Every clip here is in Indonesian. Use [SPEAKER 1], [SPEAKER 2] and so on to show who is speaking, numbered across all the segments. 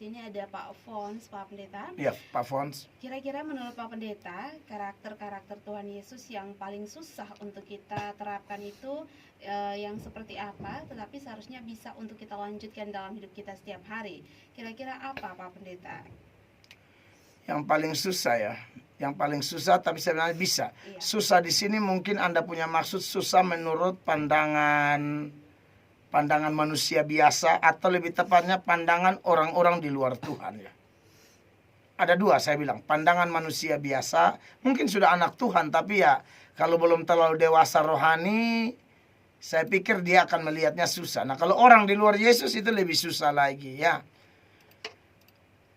[SPEAKER 1] sini ada Pak Fons, Pak Pendeta.
[SPEAKER 2] Iya, Pak Fons.
[SPEAKER 1] Kira-kira menurut Pak Pendeta, karakter-karakter Tuhan Yesus yang paling susah untuk kita terapkan itu yang seperti apa, tetapi seharusnya bisa untuk kita lanjutkan dalam hidup kita setiap hari. Kira-kira apa, Pak Pendeta?
[SPEAKER 2] Yang paling susah ya. Yang paling susah tapi sebenarnya bisa.
[SPEAKER 1] Iya.
[SPEAKER 2] Susah di sini mungkin Anda punya maksud susah menurut pandangan manusia biasa, atau lebih tepatnya pandangan orang-orang di luar Tuhan ya. Ada dua saya bilang, pandangan manusia biasa, mungkin sudah anak Tuhan, tapi ya kalau belum terlalu dewasa rohani, saya pikir dia akan melihatnya susah. Nah kalau orang di luar Yesus itu lebih susah lagi ya.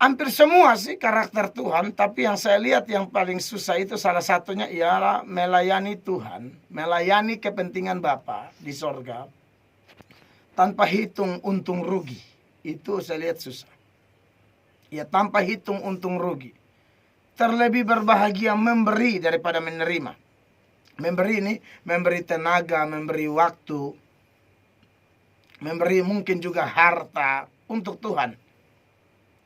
[SPEAKER 2] Hampir semua sih karakter Tuhan, tapi yang saya lihat yang paling susah itu salah satunya ialah melayani Tuhan, melayani kepentingan Bapa di sorga, tanpa hitung untung rugi. Itu saya lihat susah. Ya, tanpa hitung untung rugi. Terlebih berbahagia memberi daripada menerima. Memberi ini, memberi tenaga, memberi waktu, memberi mungkin juga harta untuk Tuhan.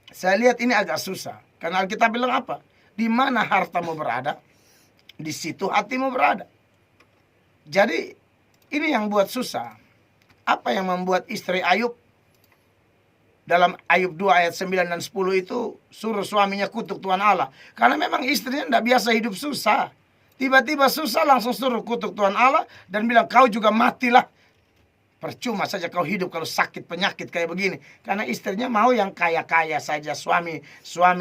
[SPEAKER 2] Saya lihat ini agak susah. Karena Alkitab bilang apa? Di mana hartamu berada, di situ hatimu berada. Jadi, ini yang buat susah. Apa yang membuat istri Ayub dalam Ayub 2 ayat 9 dan 10 itu suruh suaminya kutuk Tuhan Allah? Karena memang istrinya tidak biasa hidup susah. Tiba-tiba susah langsung suruh kutuk Tuhan Allah dan bilang kau juga matilah. Percuma saja kau hidup kalau sakit penyakit kayak begini. Karena istrinya mau yang kaya-kaya saja. Suami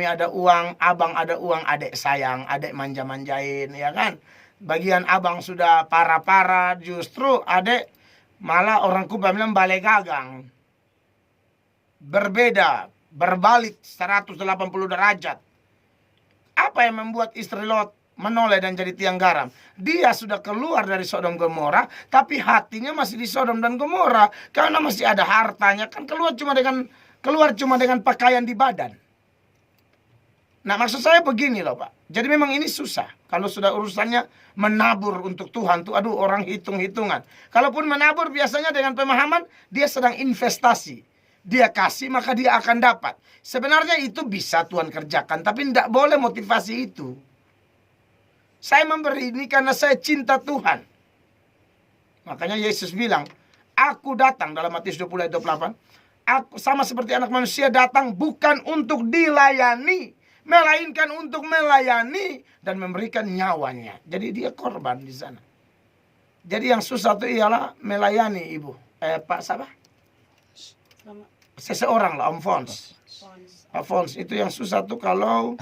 [SPEAKER 2] ada uang, abang ada uang, adik sayang, adik manja-manjain, ya kan? Bagian abang sudah parah-parah, justru adik malah orang Kuba bilang balai gagang. Berbeda, berbalik 180 derajat. Apa yang membuat istri Lot menoleh dan jadi tiang garam? Dia sudah keluar dari Sodom Gomora, tapi hatinya masih di Sodom dan Gomora karena masih ada hartanya. Kan keluar cuma dengan pakaian di badan. Nah maksud saya begini loh Pak. Jadi memang ini susah. Kalau sudah urusannya menabur untuk Tuhan tuh, aduh orang hitung-hitungan. Kalaupun menabur biasanya dengan pemahaman dia sedang investasi. Dia kasih maka dia akan dapat. Sebenarnya itu bisa Tuhan kerjakan, tapi tidak boleh motivasi itu. Saya memberi ini karena saya cinta Tuhan. Makanya Yesus bilang, aku datang dalam Matius 20 ayat 28. Aku sama seperti anak manusia datang bukan untuk dilayani, melainkan untuk melayani dan memberikan nyawanya. Jadi dia korban di sana. Jadi yang susah itu ialah melayani ibu. Pak siapa? Seseorang lah, Om Fons. Pak Fons itu yang susah tuh kalau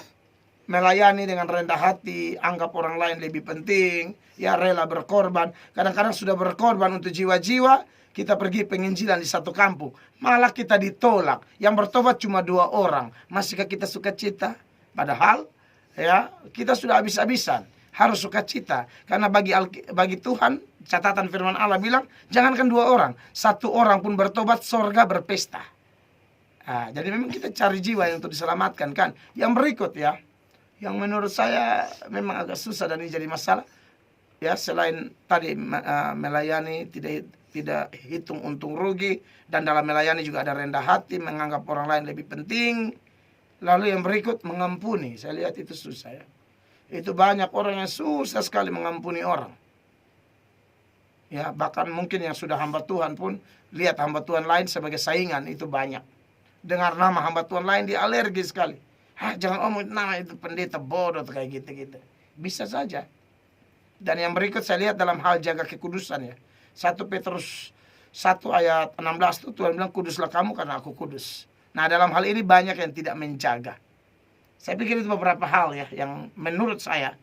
[SPEAKER 2] melayani dengan rendah hati, anggap orang lain lebih penting, ya rela berkorban. Kadang-kadang sudah berkorban untuk jiwa-jiwa, kita pergi penginjilan di satu kampung, malah kita ditolak. Yang bertobat cuma 2 orang. Masihkah kita sukacita? Padahal ya kita sudah habis-habisan. Harus sukacita karena bagi Tuhan catatan firman Allah bilang jangankan 2 orang, 1 orang pun bertobat sorga berpesta. Nah, jadi memang kita cari jiwa yang untuk diselamatkan kan. Yang berikut ya, yang menurut saya memang agak susah dan ini jadi masalah ya, selain tadi melayani tidak hitung untung rugi, dan dalam melayani juga ada rendah hati, menganggap orang lain lebih penting. Lalu yang berikut mengampuni. Saya lihat itu susah ya. Itu banyak orang yang susah sekali mengampuni orang. Ya, bahkan mungkin yang sudah hamba Tuhan pun lihat hamba Tuhan lain sebagai saingan, itu banyak. Dengar nama hamba Tuhan lain dia alergi sekali. Jangan omong nama itu pendeta bodoh kayak gitu-gitu. Bisa saja. Dan yang berikut saya lihat dalam hal jaga kekudusan ya. 1 Petrus 1 ayat 16 itu Tuhan bilang kuduslah kamu karena aku kudus. Nah dalam hal ini banyak yang tidak menjaga. Saya pikir itu beberapa hal ya yang menurut saya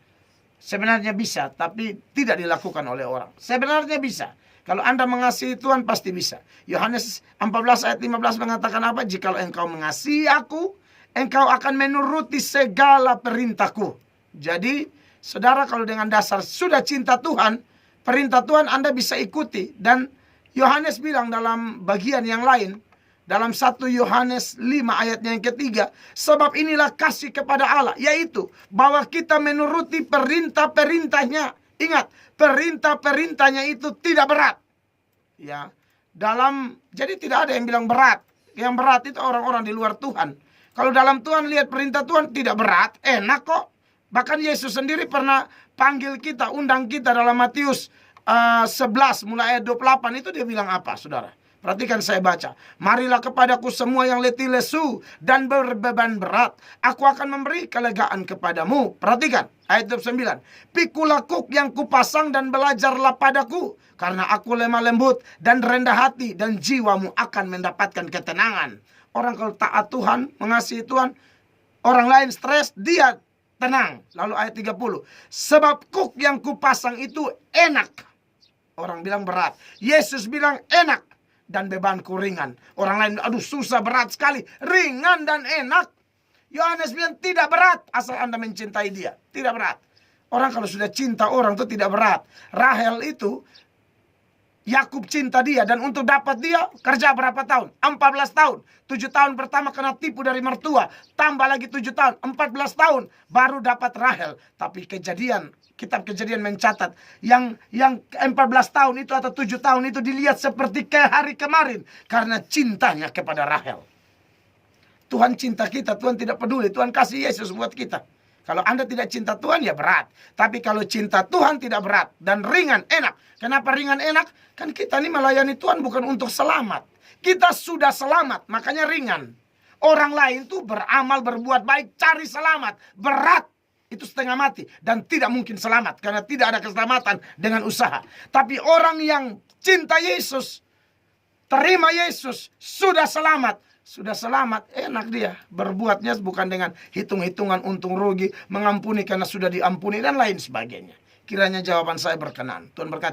[SPEAKER 2] sebenarnya bisa tapi tidak dilakukan oleh orang. Sebenarnya bisa. Kalau Anda mengasihi Tuhan pasti bisa. Yohanes 14 ayat 15 mengatakan apa? Jikalau engkau mengasihi aku, engkau akan menuruti segala perintahku. Jadi saudara kalau dengan dasar sudah cinta Tuhan, perintah Tuhan Anda bisa ikuti. Dan Yohanes bilang dalam bagian yang lain, dalam 1 Yohanes 5 ayatnya yang ketiga, sebab inilah kasih kepada Allah, yaitu bahwa kita menuruti perintah-perintahnya. Ingat, perintah-perintahnya itu tidak berat. Ya, jadi tidak ada yang bilang berat. Yang berat itu orang-orang di luar Tuhan. Kalau dalam Tuhan lihat perintah Tuhan tidak berat, enak kok. Bahkan Yesus sendiri pernah panggil kita, undang kita dalam Matius 11 mulai ayat 28 itu dia bilang apa, saudara? Perhatikan saya baca. Marilah kepadaku semua yang letih lesu dan berbeban berat. Aku akan memberi kelegaan kepadamu. Perhatikan ayat 29. Pikulah kuk yang kupasang dan belajarlah padaku. Karena aku lemah lembut dan rendah hati dan jiwamu akan mendapatkan ketenangan. Orang kalau taat Tuhan, mengasihi Tuhan, orang lain stres, dia tenang. Lalu ayat 30. Sebab kuk yang kupasang itu enak. Orang bilang berat. Yesus bilang enak. Dan bebanku ringan. Orang lain, aduh susah berat sekali. Ringan dan enak. Yohanes bilang tidak berat. Asal Anda mencintai dia. Tidak berat. Orang kalau sudah cinta orang itu tidak berat. Rahel itu, Yakub cinta dia. Dan untuk dapat dia, kerja berapa tahun? 14 tahun. 7 tahun pertama kena tipu dari mertua. Tambah lagi 7 tahun. 14 tahun. Baru dapat Rahel. Tapi Kitab Kejadian mencatat yang 14 tahun itu atau 7 tahun itu dilihat seperti ke hari kemarin karena cintanya kepada Rahel. Tuhan cinta kita, Tuhan tidak peduli, Tuhan kasih Yesus buat kita. Kalau Anda tidak cinta Tuhan ya berat. Tapi kalau cinta Tuhan tidak berat dan ringan, enak. Kenapa ringan enak? Kan kita ini melayani Tuhan bukan untuk selamat. Kita sudah selamat, makanya ringan. Orang lain tuh beramal, berbuat baik, cari selamat. Berat. Itu setengah mati dan tidak mungkin selamat karena tidak ada keselamatan dengan usaha. Tapi orang yang cinta Yesus, terima Yesus, sudah selamat. Sudah selamat, enak dia. Berbuatnya bukan dengan hitung-hitungan untung rugi, mengampuni karena sudah diampuni dan lain sebagainya. Kiranya jawaban saya berkenan. Tuhan berkati.